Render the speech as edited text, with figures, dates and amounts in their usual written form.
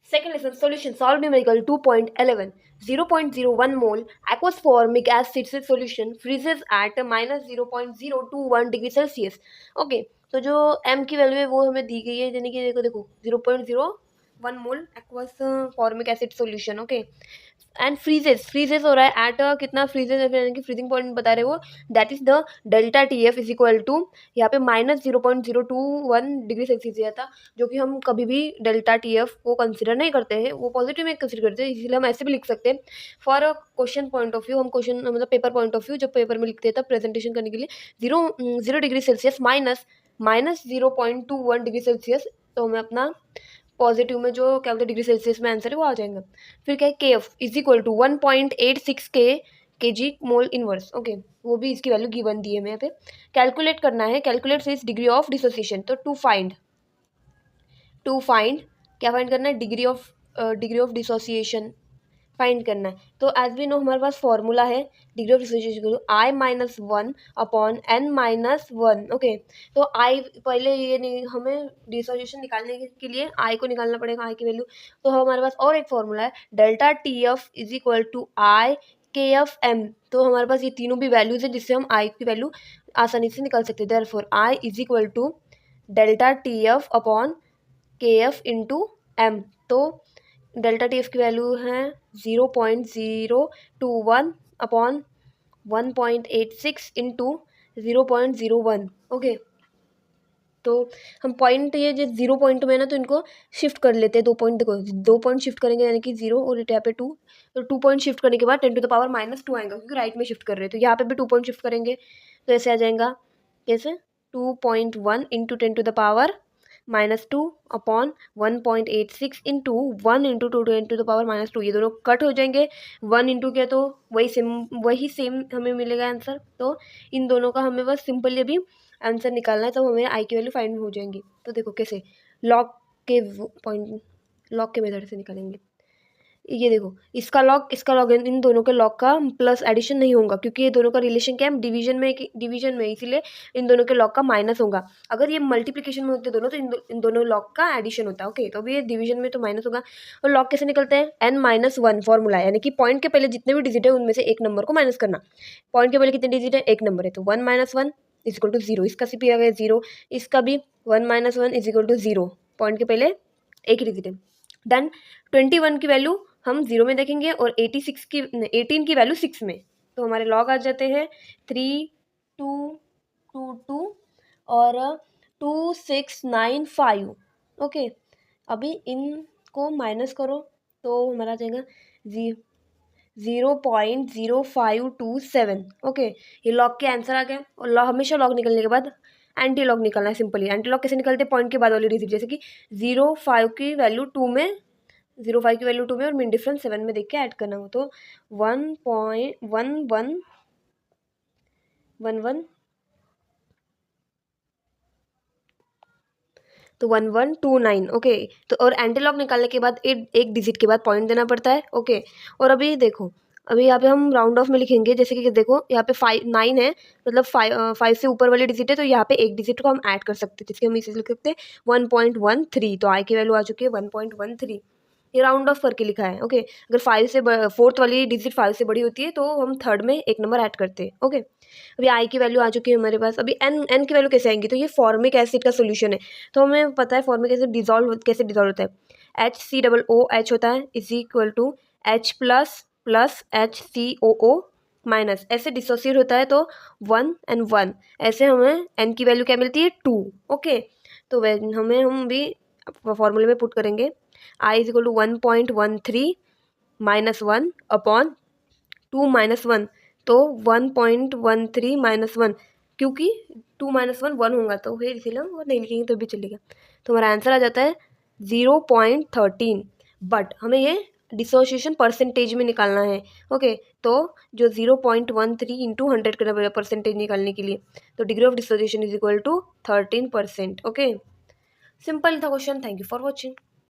Second lesson solution solve numerical 2.11 0.01 mole aqueous formic acid solution freezes at minus 0.021 degree Celsius. Okay, तो जो m की value है वो हमें दी गई है, यानी कि देखो देखो 0.01 mole aqueous formic acid solution. Okay, and freezes हो रहा है एट कितना फ्रीजेस यानी कि फ्रीजिंग पॉइंट बता रहे हो, that is the delta T F is equal to यहाँ पे माइनस 0.021 डिग्री सेल्सियस दिया था, जो कि हम कभी भी डेल्टा टी एफ को कंसिडर नहीं करते हैं, वो पॉजिटिव में कंसिडर करते हैं, इसलिए हम ऐसे भी लिख सकते हैं for a question point of view. हम क्वेश्चन मतलब पेपर पॉइंट ऑफ व्यू जब पेपर में लिखते हैं तब प्रेजेंटेशन करने के लिए zero degree Celsius minus 0.21 degree Celsius, तो हमें अपना पॉजिटिव में जो क्या बोलते हैं डिग्री सेल्सियस में आंसर है वो आ जाएगा। फिर क्या है के एफ इज इक्वल टू 1.86 के जी मोल इनवर्स। ओके, वो भी इसकी वैल्यू गिवन दी है हमें यहाँ पे। कैलकुलेट करना है, calculate is degree of dissociation, तो टू फाइंड क्या फाइंड करना है, डिग्री ऑफ डिसोसिएशन फाइंड करना है। तो एज वी नो हमारे पास फॉर्मूला है degree of dissociation I-1 upon N-1। Okay, तो आई पहले ये नहीं, हमें डिसोसिएशन निकालने के लिए आई को निकालना पड़ेगा, आई की वैल्यू। तो हमारे पास और एक फॉर्मूला है delta T F is equal to i K F M. तो हमारे पास ये तीनों भी वैल्यूज है जिससे हम आई की वैल्यू आसानी से निकाल सकते हैं। Therefore I is equal to delta T F upon K F into M. तो डेल्टा टी एफ की वैल्यू है 0.021 अपॉन 1.86 इंटू 0.01। ओके, तो हम पॉइंट ये जो 0 पॉइंट में ना, तो इनको शिफ्ट कर लेते हैं, 2 पॉइंट। देखो 2 पॉइंट शिफ्ट करेंगे यानी कि 0 और यहाँ पे 2, तो 2 पॉइंट शिफ्ट करने के बाद 10⁻⁻² आएगा, क्योंकि राइट में शिफ्ट कर रहे हैं। तो यहाँ पे भी 2 पॉइंट शिफ्ट करेंगे तो ऐसे आ जाएगा, कैसे 2.1 इंटू 10⁻⁻² अपॉन 1.86 इंटू 1 इंटू 10⁻⁻²। ये दोनों कट हो जाएंगे, 1 इंटू किया तो वही सेम हमें मिलेगा आंसर। तो इन दोनों का हमें बस सिंपली अभी आंसर निकालना है, तो हमें आई की वैल्यू फाइंड हो जाएंगी। तो देखो कैसे लॉग के मेथड से निकालेंगे। ये देखो इसका लॉग इन दोनों के लॉग का प्लस एडिशन नहीं होगा, क्योंकि ये दोनों का रिलेशन क्या है, डिवीजन में, इसीलिए इन दोनों के लॉग का माइनस होगा। अगर ये मल्टीप्लिकेशन में होते दोनों, तो इन दोनों लॉग का एडिशन होता है। ओके, तो अभी ये डिवीजन में तो माइनस होगा। और लॉग कैसे निकलते हैं, n-1 फॉर्मूला है, यानी कि पॉइंट के पहले जितने भी डिजिट है उनमें से एक नंबर को माइनस करना। पॉइंट के पहले कितने डिजिट है, एक नंबर है, तो 1 - 1 इज इक्वल टू 0। इसका सी पी आ गया 0, इसका भी 1 - 1 इज इक्वल टू 0। पॉइंट के पहले एक ही डिजिट है। देन 21 की वैल्यू हम 0 में देखेंगे और 18 की वैल्यू 6 में, तो हमारे लॉग आ जाते हैं 3222 और 2695। ओके, अभी इनको माइनस करो तो हमारा आ जाएगा 0.0527। ओके, ये लॉग के आंसर आ गया। और लॉग हमेशा लॉग निकलने के बाद एंटी लॉग निकालना है सिंपली। एंटी लॉग कैसे निकलते हैं, पॉइंट के बाद वाली डिजिट, जैसे कि 0.5 की वैल्यू 2 में, 0.5 की वैल्यू 2 में और मीन डिफरेंस 7 में देख के ऐड करना हो, तो 1.1111 तो 1129। ओके, तो और एंटी लॉग निकालने के बाद एक डिजिट के बाद पॉइंट देना पड़ता है। ओके, और अभी देखो, अभी यहाँ पे हम राउंड ऑफ में लिखेंगे, जैसे कि देखो यहाँ पे 9 है, मतलब 5 से ऊपर वाली डिजिट है, तो यहाँ पे एक डिजिट को हम ऐड कर सकते हैं, जिसके हम इसे लिख सकते हैं 1.13। तो आई की वैल्यू आ चुकी है 1.13। ये राउंड ऑफ करके लिखा है। ओके, अगर 5 से फोर्थ वाली डिजिट 5 से बड़ी होती है तो हम थर्ड में एक नंबर ऐड करते हैं। ओके, अभी आई की वैल्यू आ चुकी है हमारे पास। अभी एन की वैल्यू कैसे आएंगी, तो ये फॉर्मिक एसिड का सोल्यूशन है, तो हमें पता है फॉर्मिक एसिड कैसे डिजॉल्व होता है, HCOOH होता है is equal to H plus HCOO minus, ऐसे डिसोसिएट होता है तो 1 and 1, ऐसे हमें एन की वैल्यू क्या मिलती है 2। ओके, तो हम भी फॉर्मूले में पुट करेंगे I is equal to 1.13 minus 1 upon 2 - 1, तो 1.13 - 1, क्योंकि 2 - 1 1 होगा, तो फिर इसीलिए हम वो नहीं लिखेंगे तो भी चलेगा। तो हमारा आंसर आ जाता है 0.13। बट हमें ये डिसोसिएशन परसेंटेज में निकालना है। ओके, तो जो 0.13 इंटू 100 करना पड़ेगा परसेंटेज निकालने के लिए, तो degree of dissociation is equal to 13%। Okay, simple था question. Thank you for watching.